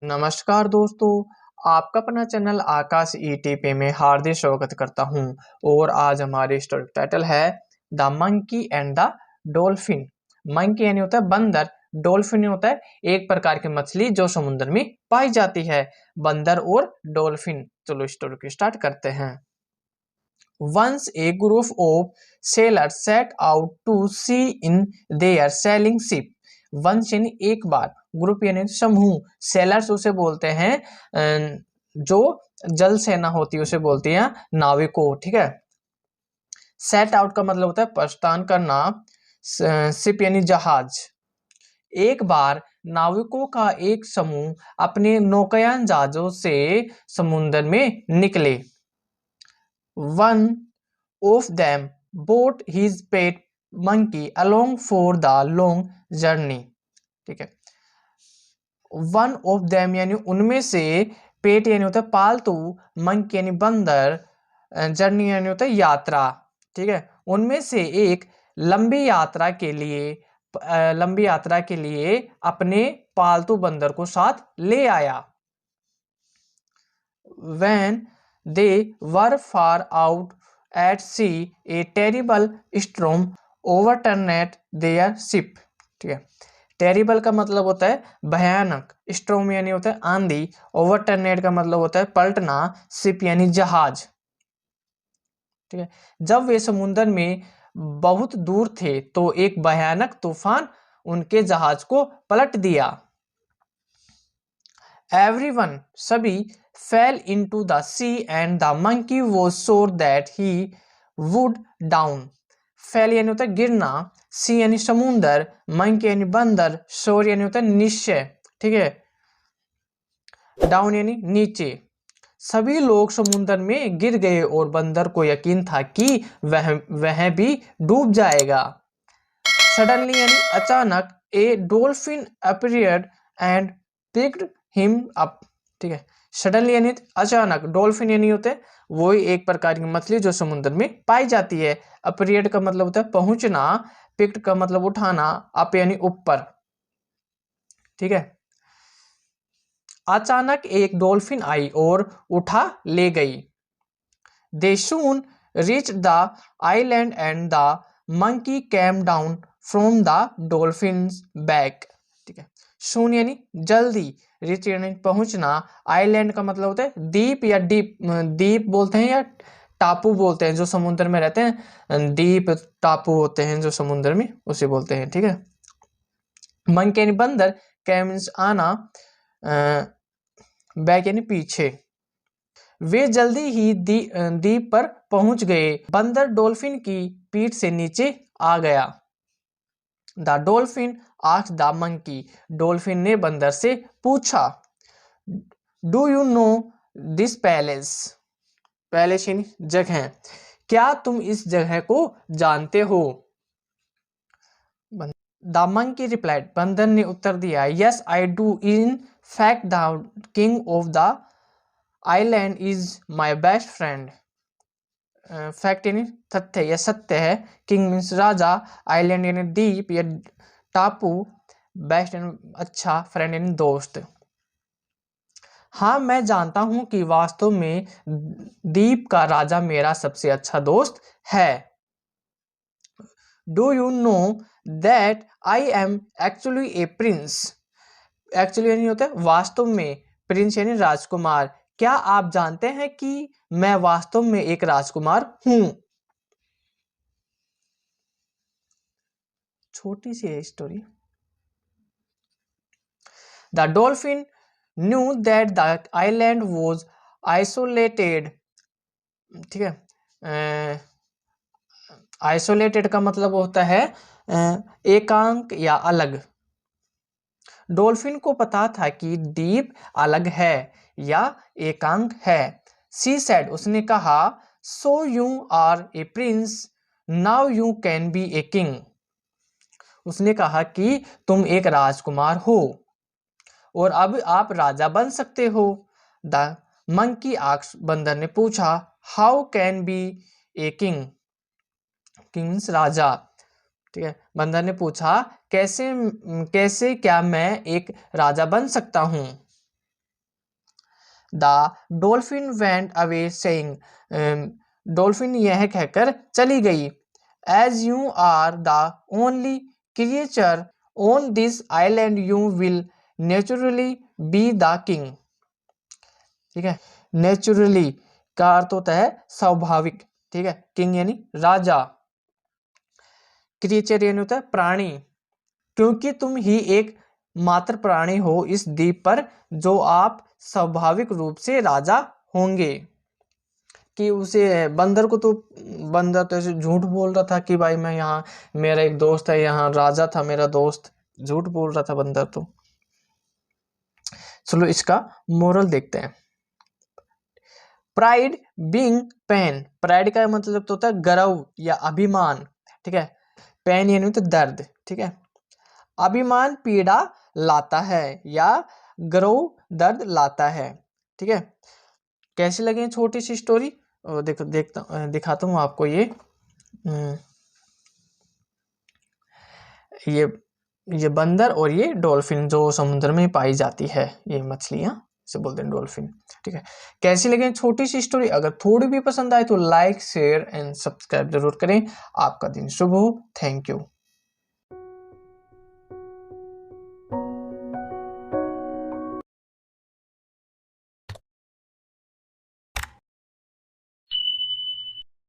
नमस्कार दोस्तों, आपका अपना चैनल आकाश ईटीपी में हार्दिक स्वागत करता हूं। और आज हमारी स्टोरी टाइटल है the monkey and the dolphin. Monkey यानी होता है बंदर, डॉल्फिन होता है एक प्रकार की मछली जो समुद्र में पाई जाती है। बंदर और डॉल्फिन, चलो स्टोरी को स्टार्ट करते हैं। Once a group of sailors set out to sea in their sailing ship. Once यानी एक बार, ग्रुप यानी समूह, सेलर्स उसे बोलते हैं जो जल सेना होती है उसे बोलते हैं नाविकों। ठीक है। सेट आउट का मतलब होता है प्रस्थान करना, शिप यानी जहाज। एक बार नाविकों का एक समूह अपने नौकायान जहाजों से समुद्र में निकले। One of them brought his pet monkey along for the long journey. ठीक है। One of them यानी उनमें से, पेट यानी होता है पालतू, मंकी यानी बंदर, जर्नी यानी होता है यात्रा। ठीक है। उनमें से एक लंबी यात्रा के लिए अपने पालतू बंदर को साथ ले आया। When they were far out at sea, a terrible storm overturned their ship. ठीक है। टेरिबल का मतलब होता है भयानक, स्ट्रोम यानी होता है आंधी, ओवरटर्नेट का मतलब होता है पलटना, शिप यानी जहाज। ठीक है। जब वे समुद्र में बहुत दूर थे तो एक भयानक तूफान उनके जहाज को पलट दिया। Everyone, सभी, fell into the sea and the monkey was sure that he would drown. Fell यानी होता है गिरना, sea यानी समुंदर, monkey यानी बंदर, sure यानी होता है निश्चय। ठीक है। डाउन यानी नीचे। सभी लोग समुद्र में गिर गए और बंदर को यकीन था कि वह भी डूब जाएगा। सडनली यानी अचानक, a dolphin appeared and picked him up. ठीक है। सडनली यानी अचानक, डॉल्फिन यानी होते हैं वो एक प्रकार की मछली जो समुद्र में पाई जाती है। अपीयर्ड का मतलब होता है पहुंचना, पिक्ड का मतलब उठाना, अप यानी ऊपर। ठीक है। अचानक एक डॉल्फिन आई और उठा ले गई। They soon reach the island and the monkey came down from the dolphin's back. ठीक है। सून यानी जल्दी, रिच यानी पहुंचना, आइलैंड का मतलब होता है द्वीप या द्वीप बोलते हैं या टापू बोलते हैं जो समुद्र में रहते हैं। द्वीप टापू होते हैं जो समुद्र में, उसे बोलते हैं। ठीक है। मंकी यानी बंदर, कैम मीन्स आना, बैक यानी पीछे। वे जल्दी ही द्वीप पर पहुंच गए। बंदर डॉल्फिन की पीठ से नीचे आ गया। The dolphin asked the monkey. Dolphin ने बंदर से पूछा, do you know this palace. Palace यानी जगह, क्या तुम इस जगह को जानते हो। द मंकी रिप्लाइड, बंदर ने उत्तर दिया, yes I do, in fact the king of the island is my best friend. Fact यानी तथ्य या सत्य है, किंग मीन्स राजा, आइलैंड यानी द्वीप या टापू, बेस्ट यानी अच्छा, फ्रेंड यानी दोस्त। हाँ मैं जानता हूं कि वास्तव में द्वीप का राजा मेरा सबसे अच्छा दोस्त है। Do you know that I am actually A Prince. Actually यानी होता है वास्तव में, प्रिंस यानी राजकुमार। क्या आप जानते हैं कि मैं वास्तव में एक राजकुमार हूं। छोटी सी है story. The dolphin knew that the island was isolated. ठीक है। आइसोलेटेड का मतलब होता है एकांक या अलग। डॉल्फिन को पता था कि द्वीप अलग है या एकांक है। सी सेड, उसने कहा, so you are a prince, now you can be a king. उसने कहा कि तुम एक राजकुमार हो और अब आप राजा बन सकते हो। द मंकी आस्क्ड, बंदर ने पूछा, how can be a king. King means राजा। ठीक है। बंदर ने पूछा, कैसे कैसे क्या मैं एक राजा बन सकता हूं। The dolphin went away saying, dolphin यह कहकर चली गई, as you are the only creature on this island you will naturally be the king. ठीक है, नेचुरली का अर्थ होता है स्वाभाविक, ठीक है, किंग यानी राजा, क्रिएचर यानी होता है प्राणी, क्योंकि तुम ही एक मात्र प्राणी हो इस द्वीप पर जो आप स्वाभाविक रूप से राजा होंगे। कि उसे बंदर को तो, बंदर तो ऐसे झूठ बोल रहा था कि भाई मैं यहाँ, मेरा एक दोस्त है यहाँ राजा था मेरा दोस्त, झूठ बोल रहा था बंदर तो। चलो इसका मोरल देखते हैं। प्राइड बीइंग पेन, प्राइड का मतलब तो होता है गर्व या अभिमान, ठीक है, पेन यानी तो दर्द, ठीक है, अभिमान पीड़ा लाता है या गर्व दर्द लाता है, ठीक है। कैसी लगी छोटी सी स्टोरी, देखो दिखाता हूँ आपको ये बंदर और ये डॉल्फिन जो समुद्र में पाई जाती है, ये मछलियां से बोलते हैं डॉल्फिन, ठीक है। कैसी लगे छोटी सी स्टोरी, अगर थोड़ी भी पसंद आए तो लाइक शेयर एंड सब्सक्राइब जरूर करें। आपका दिन शुभ हो, थैंक यू।